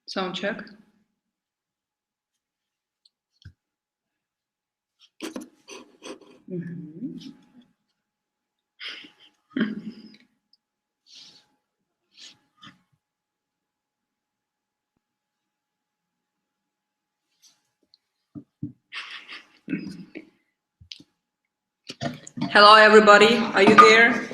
Sound check. Hello, everybody. Are you there?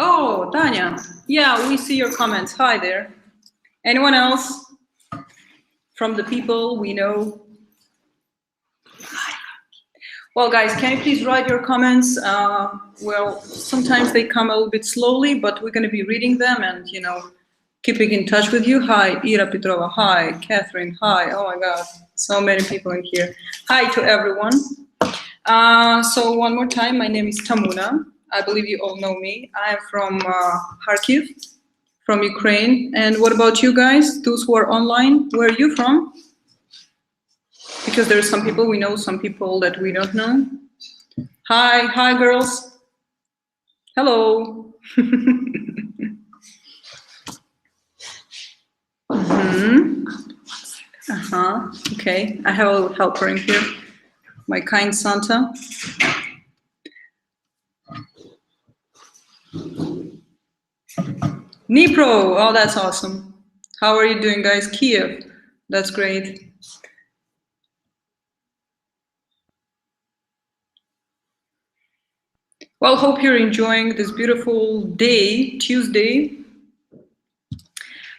Oh, Tanya. Yeah, we see your comments. Hi there. Anyone else from the people we know? Well, guys, can you please write your comments? Well, sometimes they come a little bit slowly, but we're going to be reading them and, you know, keeping in touch with you. Hi, Ira Petrova. Hi, Catherine. Hi. Oh, my God. So many people in here. Hi to everyone. So one more time, my name is Tamuna. I believe you all know me. I am from Kharkiv, from Ukraine. And what about you guys, those who are online? Where are you from? Because there are some people we know, some people that we don't know. Hi, hi, girls. Hello. Okay, I have a little helper in here. My kind Santa. Dnipro, oh, that's awesome. How are you doing, guys? Kiev, that's great. Well, hope you're enjoying this beautiful day, Tuesday.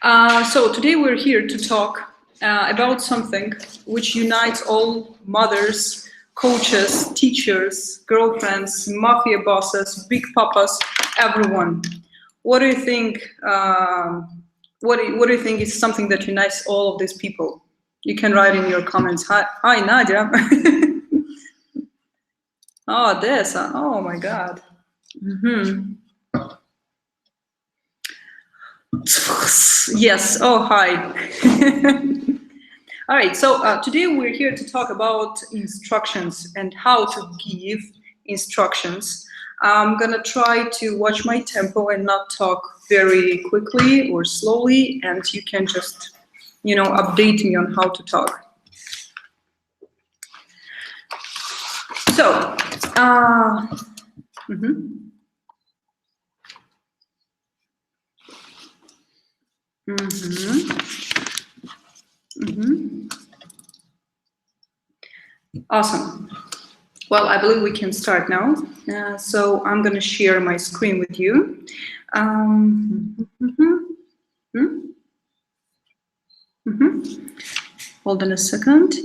So today we're here to talk about something which unites all mothers, coaches, teachers, girlfriends, mafia bosses, big papas, everyone. What do you think? What do you think is something that unites all of these people? You can write in your comments. Hi, Nadia. Oh, this. Oh my God. Yes. Oh, hi. All right. So today we're here to talk about instructions and how to give instructions. I'm gonna try to watch my tempo and not talk very quickly or slowly, and you can just, you know, update me on how to talk. So, Awesome. Well, I believe we can start now. So I'm going to share my screen with you. Hold on a second.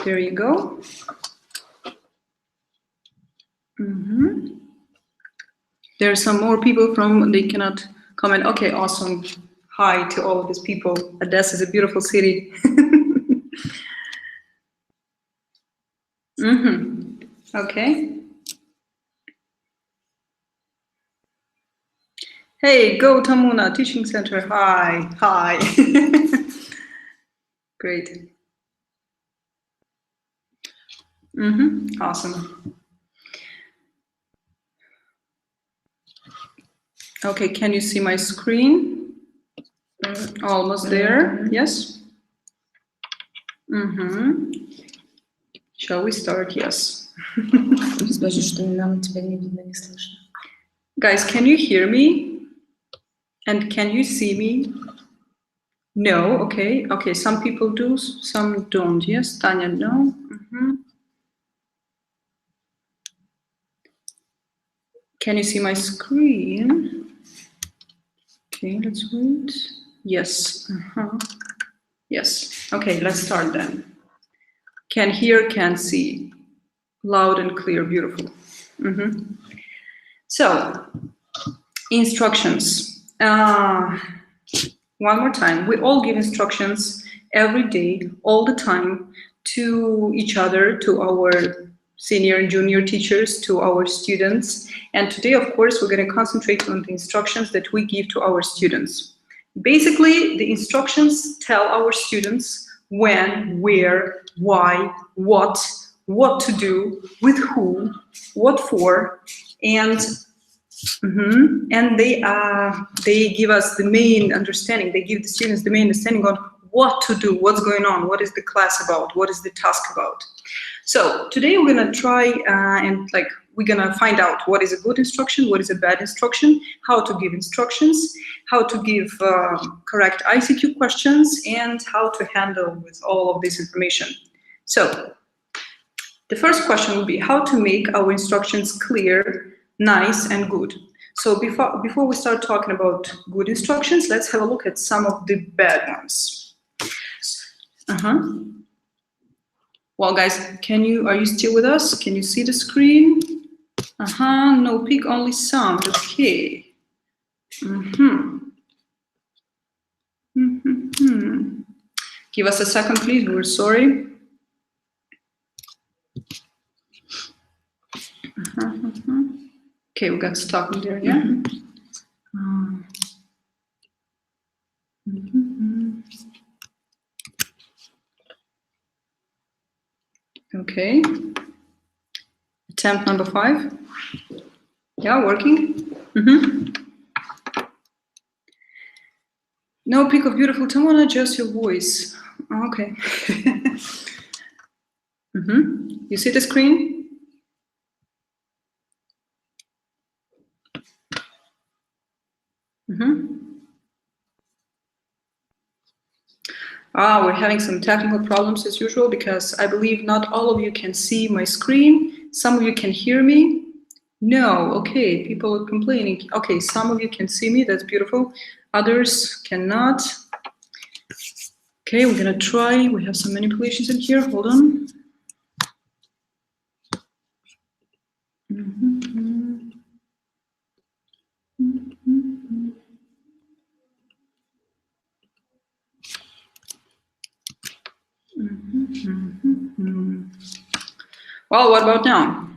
There you go. There are some more people they cannot comment. Okay, awesome. Hi to all of these people. Odessa is a beautiful city. Okay. Hey, go Tamuna, Teaching Center. Hi, hi. Great. Awesome. Okay, can you see my screen? Almost there, yes? Shall we start? Yes. Guys, can you hear me? And can you see me? No, okay. Okay, some people do, some don't. Yes, Tanya, no. Can you see my screen? Okay, let's wait. Yes. Yes. Okay, let's start then. Can hear, can see. Loud and clear, beautiful. So, instructions. One more time. We all give instructions every day, all the time, to each other, to our senior and junior teachers, to our students. And today, of course, we're going to concentrate on the instructions that we give to our students. Basically, the instructions tell our students when, where, why, what to do, with who, what for, and and they give us the main understanding. They give the students the main understanding on what to do, what's going on, what is the class about, what is the task about. So today we're gonna try we're gonna find out what is a good instruction, what is a bad instruction, how to give instructions, how to give correct ICQ questions, and how to handle with all of this information. So the first question would be how to make our instructions clear, nice, and good. So before we start talking about good instructions, let's have a look at some of the bad ones. Well, guys, are you still with us? Can you see the screen? No peak, only sound. Okay. Give us a second, please. We're sorry. Okay, we got stuck in there, yeah? Okay. Attempt number 5. Yeah, working. No peak of beautiful tone, just your voice. Okay. You see the screen? We're having some technical problems as usual because I believe not all of you can see my screen. Some of you can hear me. No, okay, people are complaining. Okay, some of you can see me, that's beautiful. Others cannot. Okay, we're gonna try. We have some manipulations in here, hold on. Well, what about now?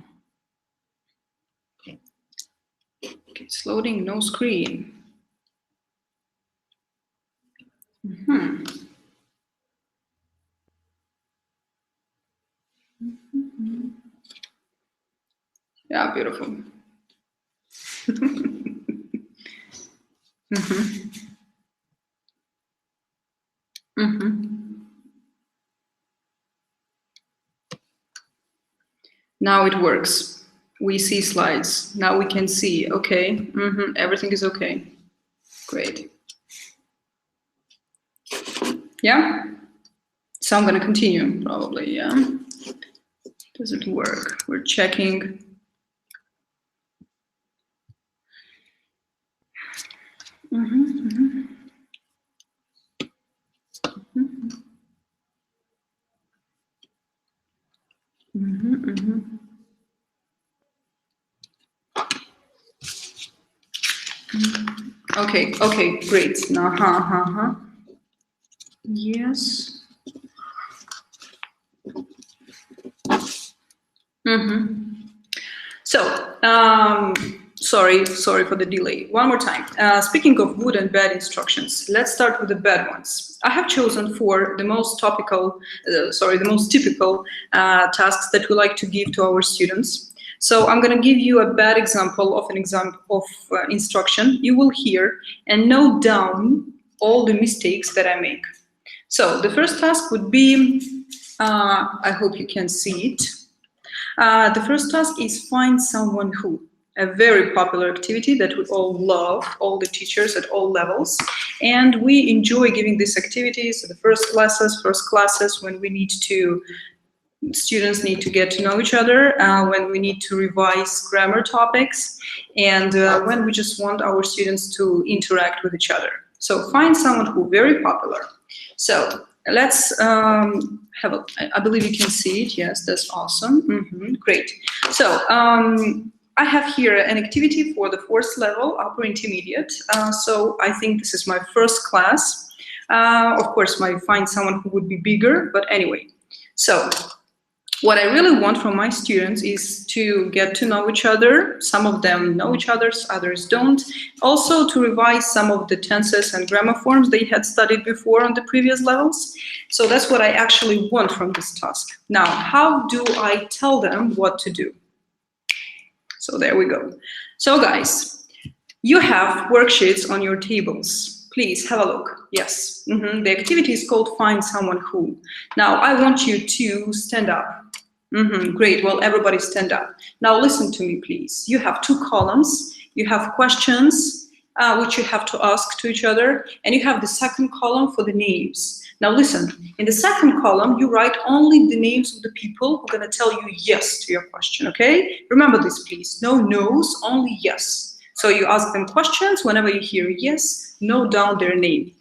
Okay, it's loading, no screen. Yeah, beautiful. Now it works. We see slides. Now we can see, okay, everything is okay. Great. Yeah? So I'm gonna continue, probably, yeah? Does it work? We're checking. Okay, great. Yes. So, sorry for the delay. One more time. Speaking of good and bad instructions, let's start with the bad ones. I have chosen 4 the most typical tasks that we like to give to our students. So I'm going to give you a bad example of instruction you will hear and note down all the mistakes that I make. So the first task would be, I hope you can see it. The first task is find someone who, a very popular activity that we all love, all the teachers at all levels. And we enjoy giving these activities at the first classes when students need to get to know each other, when we need to revise grammar topics, and when we just want our students to interact with each other. So find someone who very popular. So let's have a, I believe you can see it. Yes, that's awesome. Great. So I have here an activity for the 4th level, upper intermediate. So I think this is my first class. Of course, might find someone who would be bigger, but anyway. So What I really want from my students is to get to know each other. Some of them know each other, others don't. Also to revise some of the tenses and grammar forms they had studied before on the previous levels. So that's what I actually want from this task. Now, how do I tell them what to do? So there we go. So guys, you have worksheets on your tables. Please have a look. Yes. The activity is called Find Someone Who. Now, I want you to stand up. Great. Well, everybody stand up. Now, listen to me, please. You have 2 columns. You have questions, which you have to ask to each other. And you have the second column for the names. Now, listen. In the second column, you write only the names of the people who are going to tell you yes to your question, okay? Remember this, please. No no's, only yes. So you ask them questions. Whenever you hear yes, note down their name.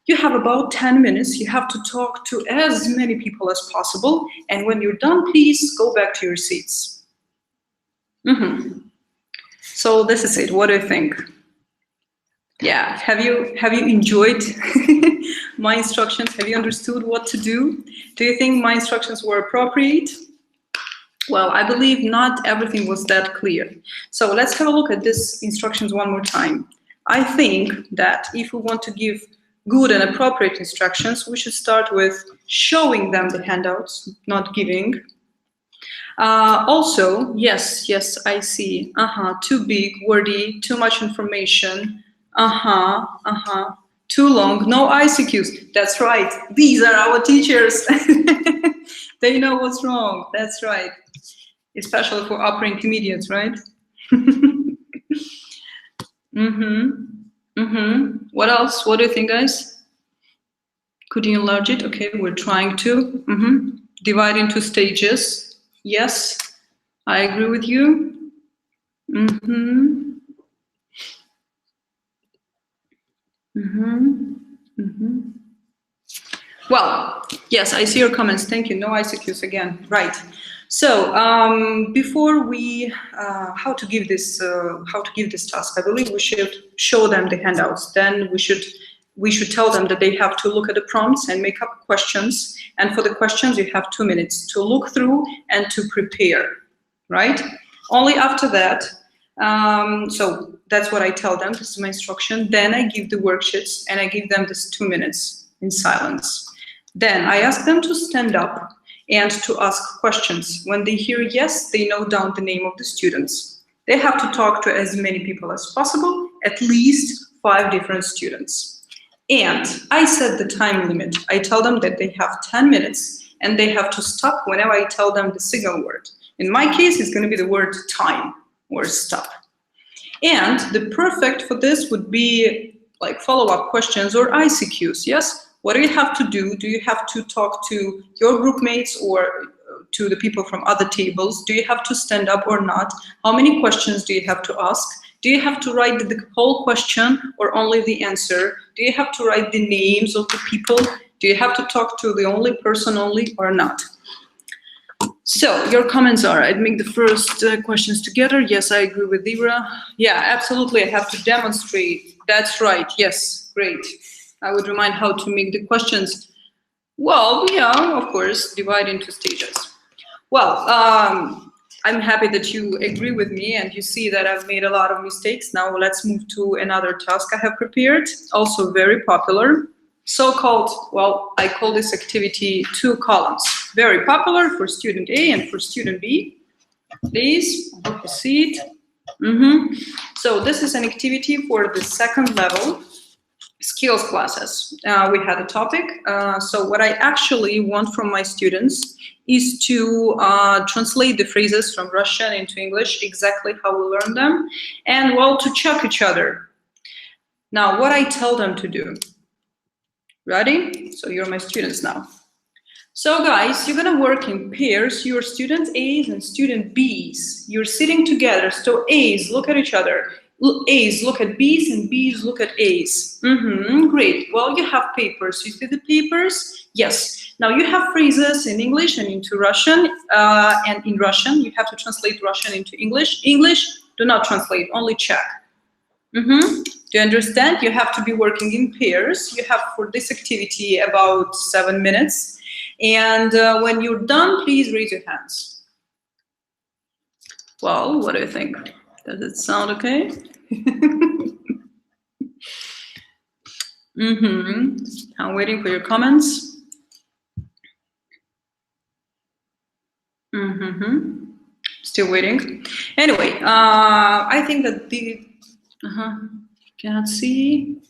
You have about 10 minutes. You have to talk to as many people as possible. And when you're done, please go back to your seats. So this is it. What do you think? Yeah, have you enjoyed my instructions? Have you understood what to do? Do you think my instructions were appropriate? Well, I believe not everything was that clear. So let's have a look at these instructions one more time. I think that if we want to give good and appropriate instructions, we should start with showing them the handouts, not giving. Also, yes, I see. Too big, wordy, too much information. Too long, no ICQs. That's right. These are our teachers. They know what's wrong. That's right. Especially for upper intermediates, right? What else? What do you think, guys? Could you enlarge it? Okay, we're trying to. Divide into stages. Yes, I agree with you. Well, yes, I see your comments. Thank you. No ICQs again. Right. So before we, how to give this task, I believe we should show them the handouts. Then we should tell them that they have to look at the prompts and make up questions. And for the questions, you have 2 minutes to look through and to prepare, right? Only after that. So that's what I tell them. This is my instruction. Then I give the worksheets and I give them this 2 minutes in silence. Then I ask them to stand up and to ask questions. When they hear yes, they note down the name of the students. They have to talk to as many people as possible, at least 5 different students. And I set the time limit. I tell them that they have 10 minutes and they have to stop whenever I tell them the signal word. In my case, it's going to be the word time or stop. And the perfect for this would be like follow-up questions or ICQs, yes? What do you have to do? Do you have to talk to your group mates or to the people from other tables? Do you have to stand up or not? How many questions do you have to ask? Do you have to write the whole question or only the answer? Do you have to write the names of the people? Do you have to talk to the only person only or not? So your comments are, I'd make the first questions together. Yes, I agree with Ira. Yeah, absolutely, I have to demonstrate. That's right, yes, great. I would remind how to make the questions. Well, yeah, of course, divide into stages. Well, I'm happy that you agree with me and you see that I've made a lot of mistakes. Now let's move to another task I have prepared, also very popular. So-called, well, I call this activity 2 columns. Very popular for student A and for student B. Please, book a seat. So this is an activity for the 2nd level skills classes. We had a topic. So what I actually want from my students is to translate the phrases from Russian into English, exactly how we learn them, and well, to check each other. Now, what I tell them to do. Ready? So you're my students now. So guys, you're gonna work in pairs. You're student A's and student B's. You're sitting together. So A's look at each other. A's look at B's and B's look at A's. Great. Well, you have papers. You see the papers? Yes. Now you have phrases in English and into Russian. And in Russian, you have to translate Russian into English. English, do not translate, only check. Do you understand? You have to be working in pairs. You have for this activity about 7 minutes. And when you're done, please raise your hands. Well, what do you think? Does it sound okay? I'm waiting for your comments. Still waiting. Anyway, I think that the cannot see.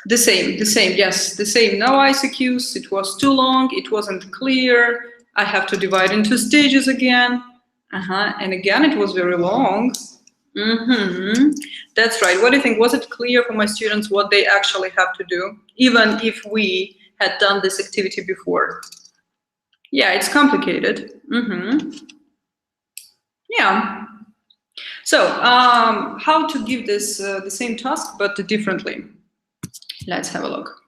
The same. Yes, the same. No ICQs. It was too long. It wasn't clear. I have to divide into stages again. And again, it was very long. That's right. What do you think? Was it clear for my students what they actually have to do, even if we had done this activity before? Yeah, it's complicated. Yeah. So, how to give this the same task but differently? Let's have a look.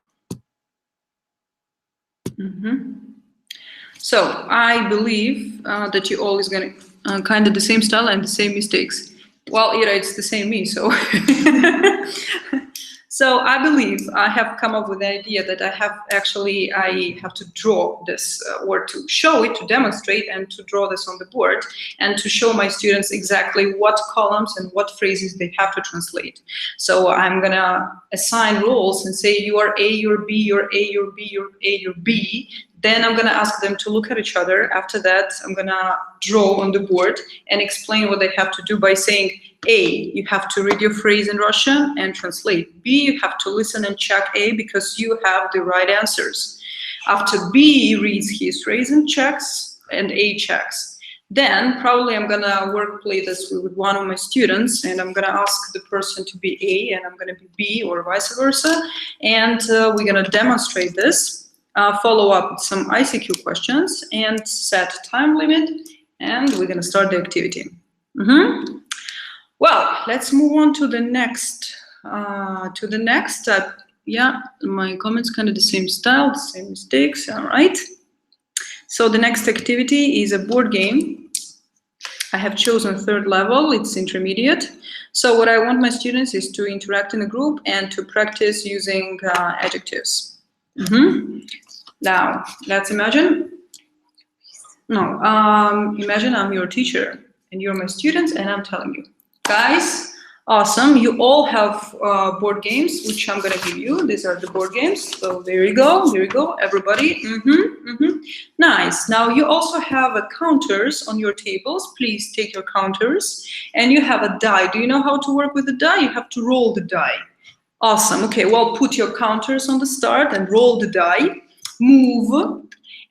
So, I believe that you all is going to kind of the same style and the same mistakes. Well, Ira, it's the same me, so. So I believe I have come up with the idea that I have to draw this or to show it, to demonstrate and to draw this on the board and to show my students exactly what columns and what phrases they have to translate. So I'm gonna assign roles and say you are A, you're B, you're A, you're B, you're A, you're B. Then I'm gonna ask them to look at each other. After that, I'm gonna draw on the board and explain what they have to do by saying, A, you have to read your phrase in Russian and translate. B, you have to listen and check A because you have the right answers. After B reads his phrase and checks, and A checks. Then probably I'm gonna play this with one of my students, and I'm gonna ask the person to be A and I'm gonna be B or vice versa. And we're gonna demonstrate this, follow up with some ICQ questions and set time limit, and we're gonna start the activity. Well, let's move on to the next. Yeah, my comments kind of the same style, the same mistakes. All right. So the next activity is a board game. I have chosen 3rd level. It's intermediate. So what I want my students is to interact in a group and to practice using adjectives. Now let's imagine. Imagine I'm your teacher and you're my students, and I'm telling you. Guys, awesome. You all have board games, which I'm going to give you. These are the board games. So there you go, everybody. Nice. Now you also have counters on your tables. Please take your counters. And you have a die. Do you know how to work with the die? You have to roll the die. Awesome. Okay, well, put your counters on the start and roll the die. Move.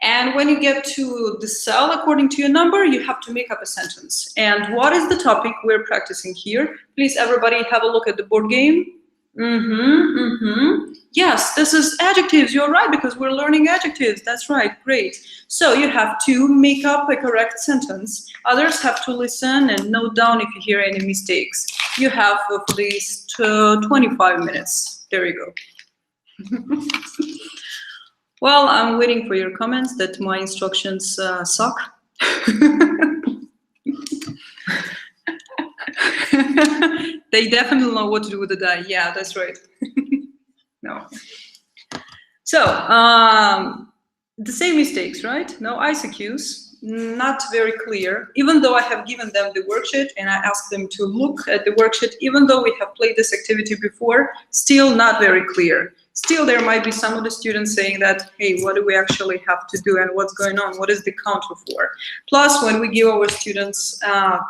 And when you get to the cell, according to your number, you have to make up a sentence. And what is the topic we're practicing here? Please, everybody, have a look at the board game. Yes, this is adjectives. You're right, because we're learning adjectives. That's right. Great. So you have to make up a correct sentence. Others have to listen and note down if you hear any mistakes. You have at least 25 minutes. There you go. Well, I'm waiting for your comments that my instructions suck. They definitely know what to do with the die. Yeah, that's right. No. So, the same mistakes, right? No ICQs, not very clear. Even though I have given them the worksheet and I asked them to look at the worksheet, even though we have played this activity before, still not very clear. Still, there might be some of the students saying that, hey, what do we actually have to do and what's going on? What is the counter for? Plus, when we give our students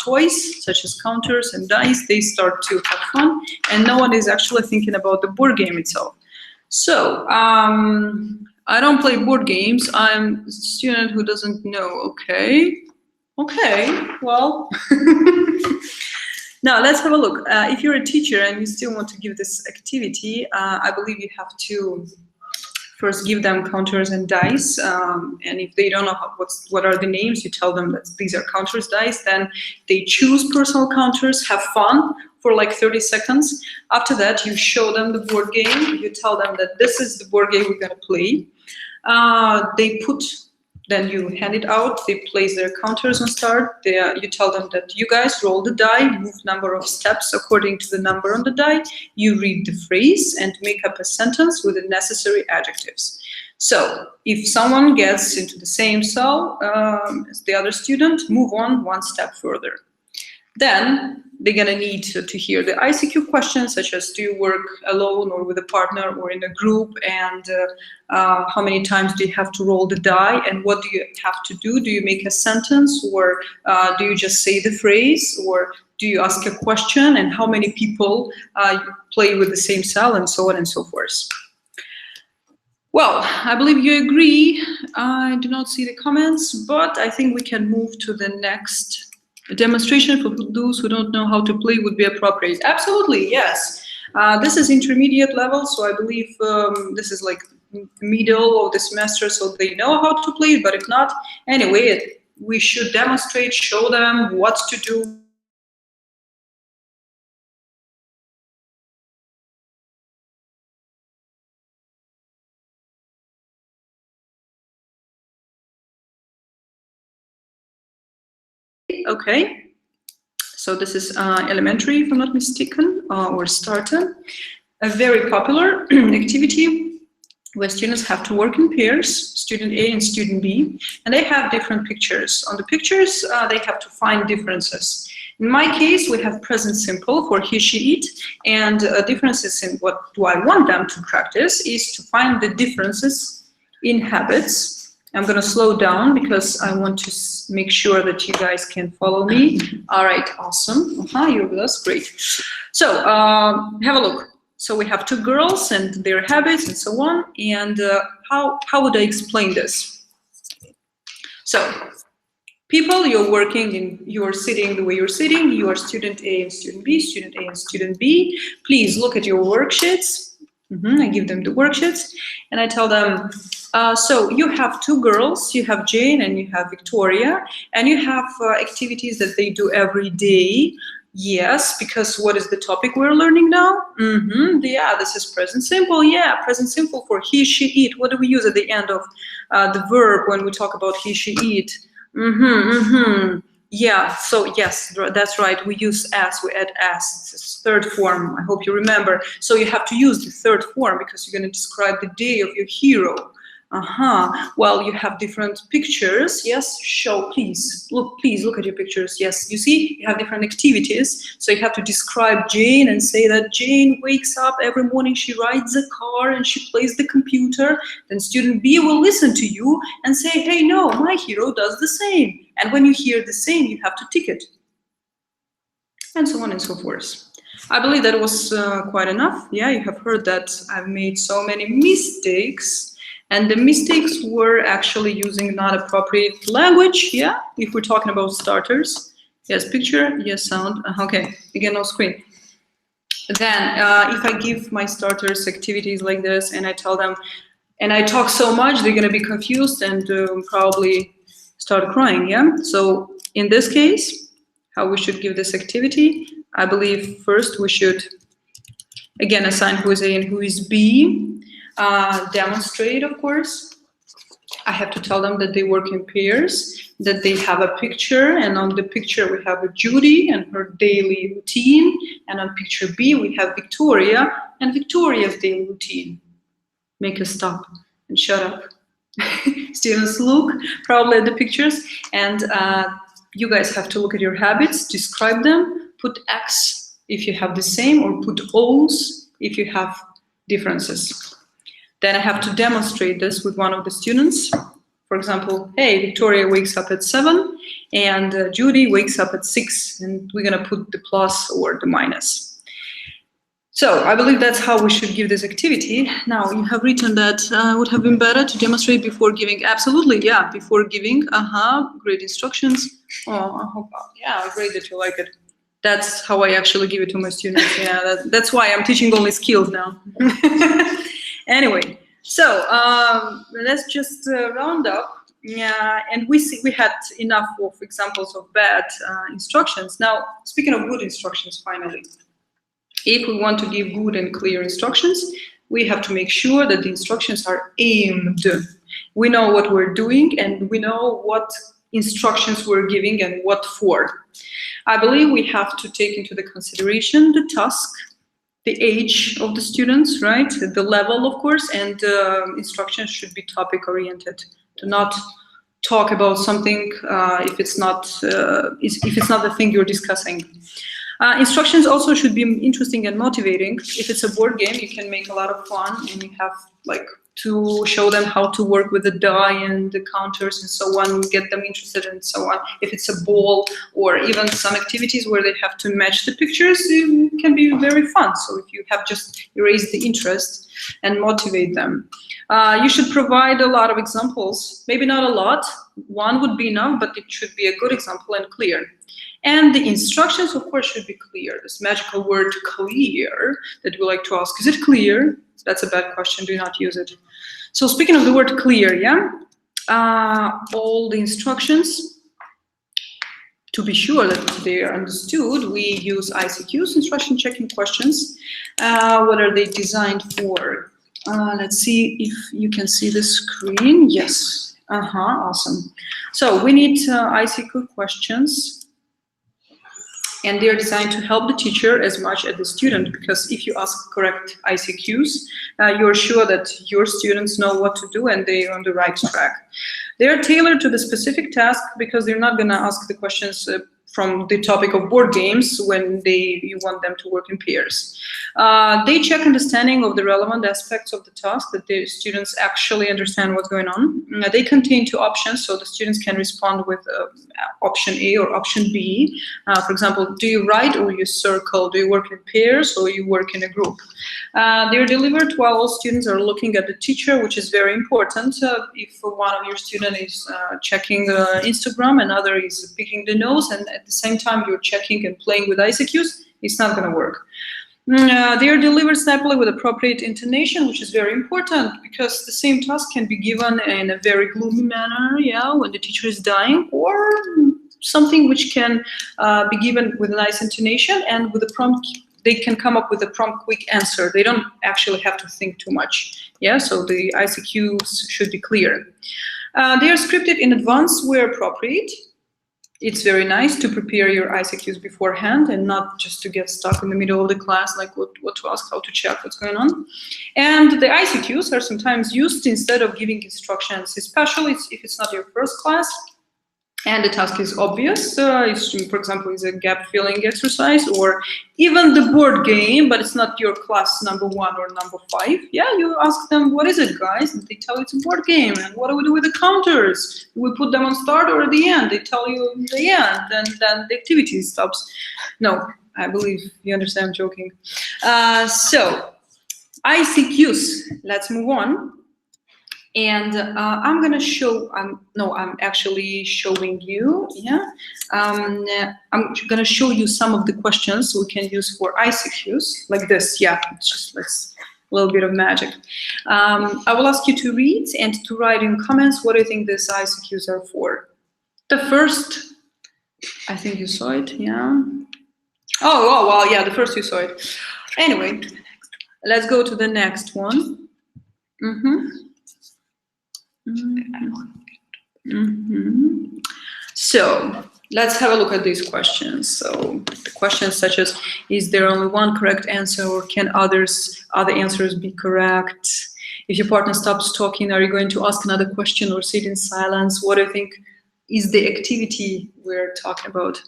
toys, such as counters and dice, they start to have fun and no one is actually thinking about the board game itself. So, I don't play board games. I'm a student who doesn't know. Okay, well. Now, let's have a look. If you're a teacher and you still want to give this activity, I believe you have to first give them counters and dice. And if they don't know what are the names, you tell them that these are counters, dice. Then they choose personal counters, have fun for like 30 seconds. After that, you show them the board game. You tell them that this is the board game we're going to play. They put Then you hand it out, they place their counters on start, you tell them that you guys roll the die, move number of steps according to the number on the die, you read the phrase and make up a sentence with the necessary adjectives. So if someone gets into the same cell as the other student, move on one step further. Then they're gonna need to hear the ICQ questions, such as do you work alone or with a partner or in a group, and how many times do you have to roll the die, and what do you have to do? Do you make a sentence, or do you just say the phrase, or do you ask a question, and how many people play with the same cell, and so on and so forth. Well, I believe you agree. I do not see the comments, but I think we can move to the next. A demonstration for those who don't know how to play would be appropriate. Absolutely, yes. This is intermediate level, so I believe this is like middle of the semester, so they know how to play, but if not, anyway, we should demonstrate, show them what to do. Okay, so this is elementary, if I'm not mistaken, or starter. A very popular activity where students have to work in pairs, student A and student B, and they have different pictures. On the pictures, they have to find differences. In my case, we have present simple for he, she, it, and differences in what do I want them to practice is to find the differences in habits. I'm going to slow down because I want to make sure that you guys can follow me. All right, awesome. You're with us, great. So have a look. So we have two girls and their habits and so on. And how would I explain this? So people, you're sitting the way you're sitting. You are student A and student B, student A and student B. Please look at your worksheets. I give them the worksheets and I tell them, so you have two girls, you have Jane and you have Victoria, and you have activities that they do every day. Yes, because what is the topic we're learning now? Yeah, this is present simple. Yeah, present simple for he, she, it. What do we use at the end of the verb when we talk about he, she, it? Yeah, so yes, that's right. We use as, we add as. It's third form. I hope you remember. So you have to use the third form because you're going to describe the day of your hero. Well, you have different pictures. Yes, show, please look at your pictures. Yes, you see, you have different activities. So you have to describe Jane and say that Jane wakes up every morning, she rides a car and she plays the computer. Then student B will listen to you and say, hey, no, my hero does the same. And when you hear the same, you have to tick it. And so on and so forth. I believe that was quite enough. Yeah, you have heard that I've made so many mistakes. And the mistakes were actually using not appropriate language, yeah, if we're talking about starters. Yes, picture, yes, sound, okay, again, no screen. Then, if I give my starters activities like this and I tell them, and I talk so much, they're gonna be confused and probably start crying, yeah? So, in this case, how we should give this activity, I believe first we should, again, assign who is A and who is B. Demonstrate, of course. I have to tell them that they work in pairs, that they have a picture, and on the picture we have a Judy and her daily routine, and on picture B we have Victoria and Victoria's daily routine. Make us stop and shut up. Students look probably at the pictures, and you guys have to look at your habits, describe them, put X if you have the same, or put O's if you have differences. Then I have to demonstrate this with one of the students. For example, hey, Victoria wakes up at 7 and Judy wakes up at 6, and we're gonna put the plus or the minus. So I believe that's how we should give this activity. Now you have written that would have been better to demonstrate before giving. Absolutely, yeah, before giving. Great instructions. Oh, yeah, great that you like it. That's how I actually give it to my students. Yeah, that's why I'm teaching only skills now. Anyway, so let's just round up. And we had enough of examples of bad instructions. Now, speaking of good instructions, finally, if we want to give good and clear instructions, we have to make sure that the instructions are aimed. We know what we're doing and we know what instructions we're giving and what for. I believe we have to take into the consideration the task, the age of the students, right? The level, of course, and instructions should be topic oriented. Do not talk about something if it's not the thing you're discussing. Instructions also should be interesting and motivating. If it's a board game, you can make a lot of fun, and you have like to show them how to work with the die and the counters and so on, get them interested and so on. If it's a ball or even some activities where they have to match the pictures, it can be very fun. So if you have just erased the interest and motivate them. You should provide a lot of examples, maybe not a lot, one would be enough, but it should be a good example and clear. And the instructions, of course, should be clear. This magical word clear that we like to ask, is it clear? That's a bad question, do not use it. So speaking of the word clear, yeah, all the instructions, to be sure that they are understood, we use ICQs, instruction checking questions. What are they designed for? Let's see if you can see the screen. Yes, awesome. So we need ICQ questions. And they are designed to help the teacher as much as the student, because if you ask correct ICQs, you're sure that your students know what to do and they're on the right track. They are tailored to the specific task because they're not going to ask the questions from the topic of board games when you want them to work in pairs. They check understanding of the relevant aspects of the task, that the students actually understand what's going on. They contain two options, so the students can respond with option A or option B. For example, do you write or you circle? Do you work in pairs or you work in a group? They're delivered while all students are looking at the teacher, which is very important. If one of your students is checking Instagram, another is picking the nose, and at the same time you're checking and playing with ICQs, it's not going to work. They are delivered snappily with appropriate intonation, which is very important because the same task can be given in a very gloomy manner, yeah, when the teacher is dying, or something which can be given with a nice intonation and with a prompt. They can come up with a prompt, quick answer. They don't actually have to think too much. Yeah, so the ICQs should be clear. They are scripted in advance where appropriate. It's very nice to prepare your ICQs beforehand and not just to get stuck in the middle of the class, like what to ask, how to check what's going on. And the ICQs are sometimes used instead of giving instructions, especially if it's not your first class and the task is obvious. For example, it's a gap filling exercise, or even the board game, but it's not your class number 1 or number 5. Yeah, you ask them, what is it, guys? And they tell you it's a board game. And what do we do with the counters? Do we put them on start or at the end? They tell you the end, and then the activity stops. No, I believe you understand I'm joking. So, ICQs, let's move on. And I'm gonna show, I'm actually showing you, yeah. I'm gonna show you some of the questions we can use for ICQs, like this, yeah, it's just like a little bit of magic. I will ask you to read and to write in comments what do you think these ICQs are for. The first, I think you saw it, yeah. Oh, well, yeah, the first you saw it. Anyway, let's go to the next one. So let's have a look at these questions. So the questions such as, is there only one correct answer, or can other answers be correct? If your partner stops talking, are you going to ask another question or sit in silence? What do you think is the activity we're talking about?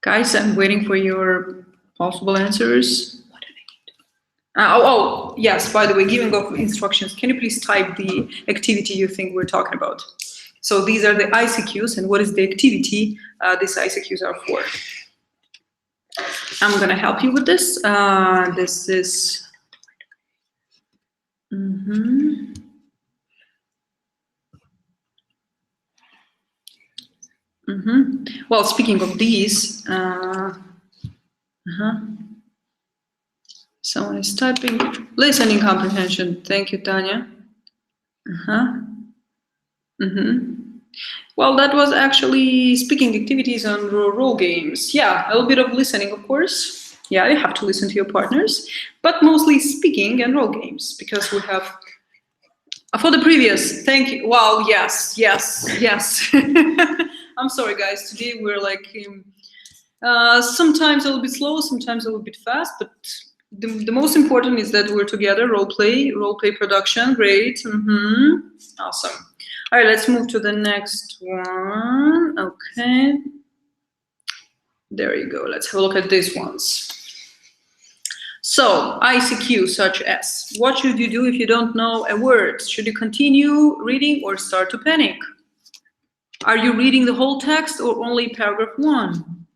Guys, I'm waiting for your possible answers. Yes, by the way, giving of instructions, can you please type the activity you think we're talking about? So these are the ICQs, and what is the activity these ICQs are for? I'm going to help you with this. This is... Well, speaking of these... Someone is typing. Listening comprehension. Thank you, Tanya. Well, that was actually speaking activities on role games. Yeah, a little bit of listening, of course. Yeah, you have to listen to your partners, but mostly speaking and role games, because we have For the previous, thank you. Wow, yes. I'm sorry, guys. Today we're like sometimes a little bit slow, sometimes a little bit fast, but the most important is that we're together. Role play production. Great. Awesome. All right, let's move to the next one. Okay. There you go. Let's have a look at these ones. So, ICQ such as, what should you do if you don't know a word? Should you continue reading or start to panic? Are you reading the whole text or only paragraph 1?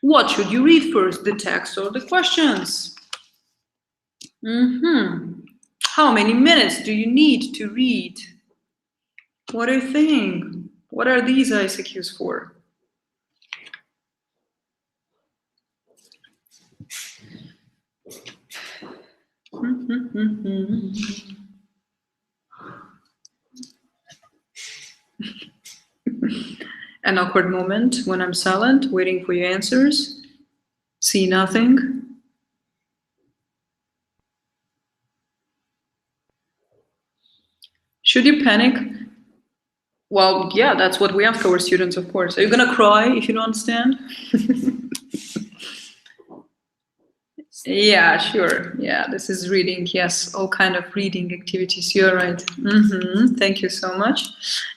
What should you read first, the text or the questions? How many minutes do you need to read? What do you think? What are these ICQs for? An awkward moment when I'm silent, waiting for your answers. See nothing. Should you panic? Well, yeah, that's what we ask our students, of course. Are you gonna cry if you don't understand? Yeah, sure. Yeah, this is reading. Yes, all kind of reading activities. You're right. Thank you so much.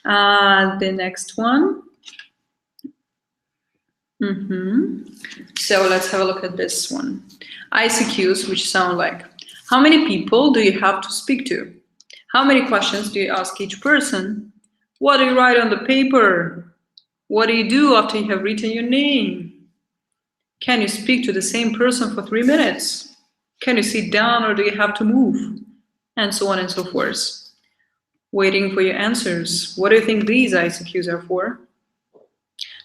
The next one. So let's have a look at this one. ICQs, which sound like, how many people do you have to speak to? How many questions do you ask each person? What do you write on the paper? What do you do after you have written your name? Can you speak to the same person for 3 minutes? Can you sit down or do you have to move? And so on and so forth. Waiting for your answers. What do you think these ICQs are for?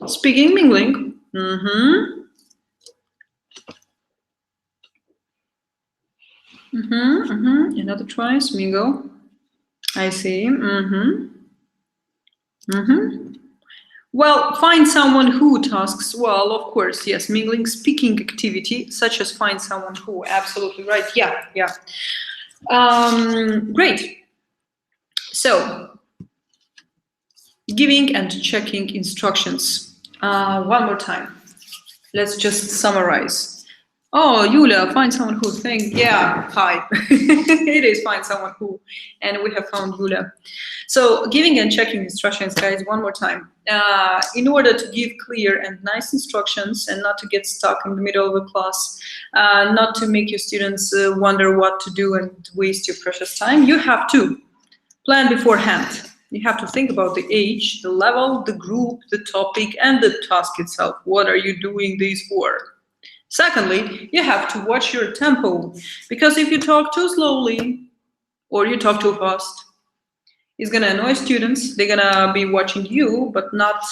Speaking, mingling. Another try, mingle. I see. Well, find someone who tasks. Well, of course, yes, mingling, speaking activity, such as find someone who. Absolutely right. Yeah. Great. So, giving and checking instructions. One more time. Let's just summarize. Oh, Yulia, find someone who. Yeah, hi. It is find someone who, and we have found Yulia. So giving and checking instructions, guys, one more time. In order to give clear and nice instructions and not to get stuck in the middle of a class, not to make your students wonder what to do and waste your precious time, you have to plan beforehand. You have to think about the age, the level, the group, the topic, and the task itself. What are you doing this for? Secondly, you have to watch your tempo, because if you talk too slowly or you talk too fast, it's going to annoy students. They're going to be watching you, but not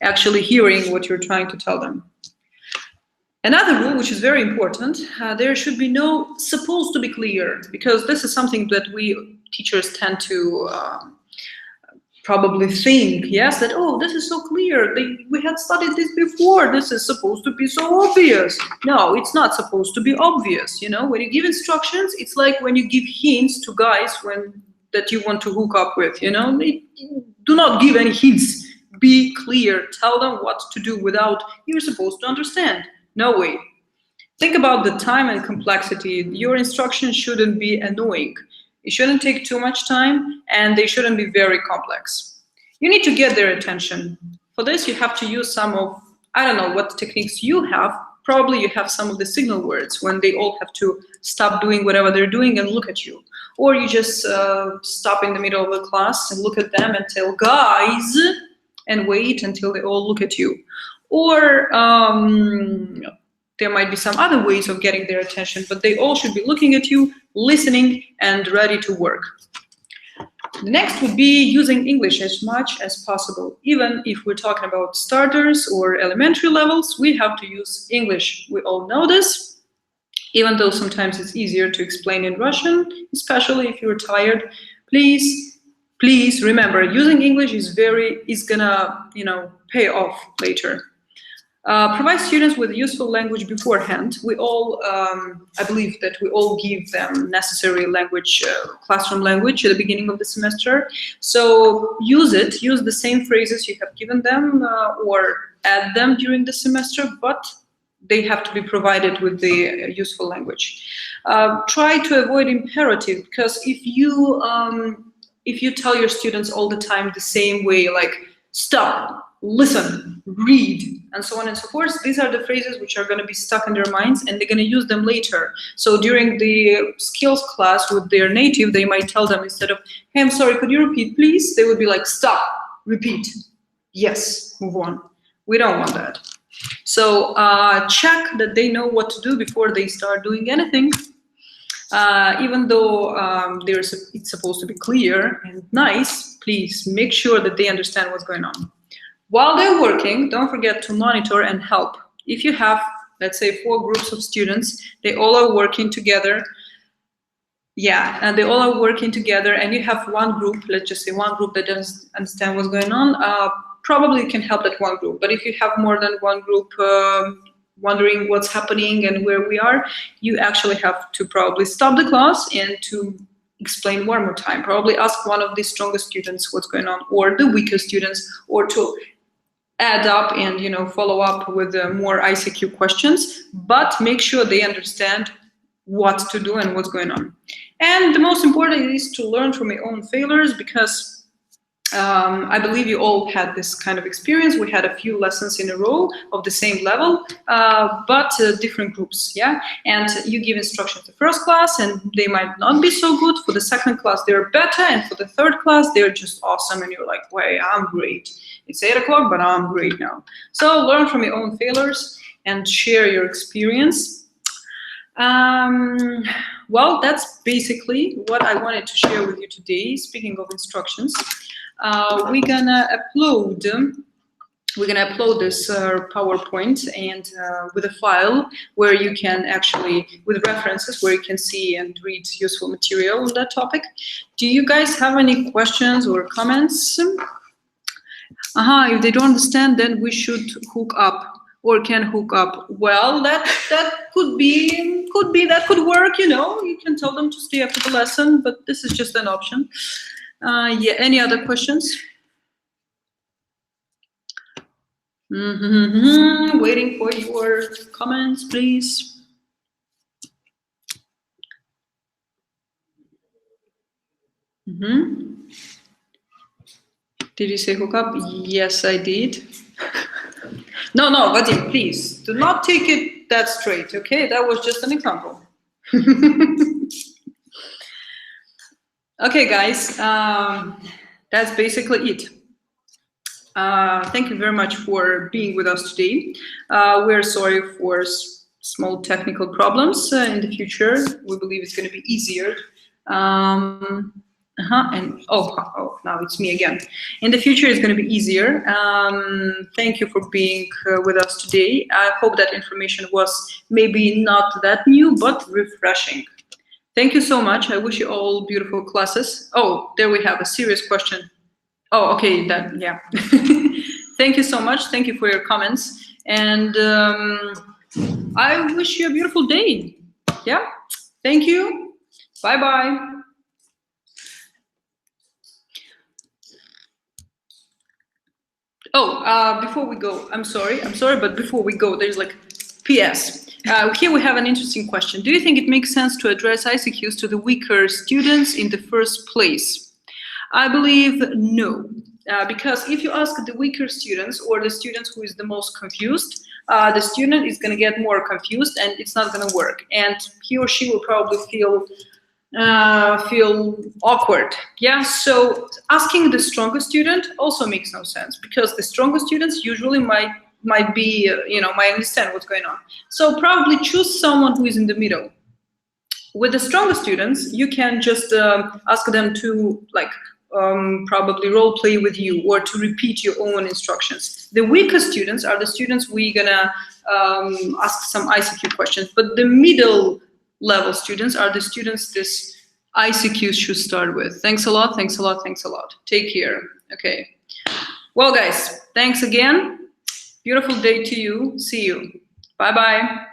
actually hearing what you're trying to tell them. Another rule, which is very important, there should be no supposed to be clear, because this is something that we teachers tend to probably think, yes, that, oh, this is so clear. We had studied this before. This is supposed to be so obvious. No, it's not supposed to be obvious. You know, when you give instructions, it's like when you give hints to guys that you want to hook up with, you know, do not give any hints. Be clear. Tell them what to do without you're supposed to understand. No way. Think about the time and complexity. Your instructions shouldn't be annoying. It shouldn't take too much time, and they shouldn't be very complex. You need to get their attention. For this, you have to use some of, I don't know what techniques you have. Probably you have some of the signal words when they all have to stop doing whatever they're doing and look at you. Or you just stop in the middle of the class and look at them and tell, guys, and wait until they all look at you. Or there might be some other ways of getting their attention, but they all should be looking at you, listening, and ready to work. The next would be using English as much as possible. Even if we're talking about starters or elementary levels, we have to use English. We all know this, even though sometimes it's easier to explain in Russian, especially if you're tired. Please remember, using English is gonna, pay off later. Provide students with useful language beforehand. We all, I believe that we all give them necessary language, classroom language at the beginning of the semester. So use it, use the same phrases you have given them or add them during the semester, but they have to be provided with the useful language. Try to avoid imperative, because if you tell your students all the time the same way, like stop, listen, read, and so on and so forth, these are the phrases which are going to be stuck in their minds and they're going to use them later. So during the skills class with their native, they might tell them, instead of, hey, I'm sorry, could you repeat, please? They would be like, stop, repeat, yes, move on. We don't want that. So check that they know what to do before they start doing anything. Even though it's supposed to be clear and nice, please make sure that they understand what's going on. While they're working, don't forget to monitor and help. If you have, let's say, 4 groups of students, they all are working together. Yeah, and they all are working together, and you have one group, let's just say one group that doesn't understand what's going on, probably can help that one group. But if you have more than one group wondering what's happening and where we are, you actually have to probably stop the class and to explain one more time. Probably ask one of the strongest students what's going on, or the weaker students, or to add up and follow up with more ICQ questions, but make sure they understand what to do and what's going on. And the most important is to learn from your own failures, because I believe you all had this kind of experience. We had a few lessons in a row of the same level, but different groups, yeah? And you give instructions to first class, and they might not be so good. For the second class, they're better, and for the third class, they're just awesome, and you're like, wait, I'm great. It's 8 o'clock, but I'm great now. So learn from your own failures and share your experience. Well, that's basically what I wanted to share with you today. Speaking of instructions, we're gonna upload this PowerPoint and with a file where you can actually, with references, where you can see and read useful material on that topic. Do you guys have any questions or comments? If they don't understand, then we should hook up, or can hook up. Well, that could work, you can tell them to stay after the lesson, but this is just an option. Yeah, any other questions? Waiting for your comments, please. Did you say hook up? Yes, I did. No, Vadim, please, do not take it that straight, okay? That was just an example. Okay, guys, that's basically it. Thank you very much for being with us today. We're sorry for small technical problems. In the future, we believe it's going to be easier. And now it's me again. In the future, it's going to be easier. Thank you for being with us today. I hope that information was maybe not that new, but refreshing. Thank you so much. I wish you all beautiful classes. Oh, there we have a serious question. Oh, okay, yeah. Thank you so much. Thank you for your comments. And I wish you a beautiful day. Yeah, thank you. Bye-bye. Oh, before we go, I'm sorry, but before we go, there's like PS. Here we have an interesting question. Do you think it makes sense to address ICQs to the weaker students in the first place? I believe no, because if you ask the weaker students or the students who is the most confused, the student is going to get more confused and it's not going to work. And he or she will probably feel awkward. Yeah, so asking the strongest student also makes no sense, because the strongest students usually might be, might understand what's going on. So probably choose someone who is in the middle. With the strongest students, you can just ask them to probably role play with you or to repeat your own instructions. The weakest students are the students we're gonna ask some ICQ questions, but the middle level students are the students this ICQ should start with. Thanks a lot, thanks a lot, thanks a lot. Take care. Okay. Well, guys, thanks again. Beautiful day to you. See you. Bye-bye.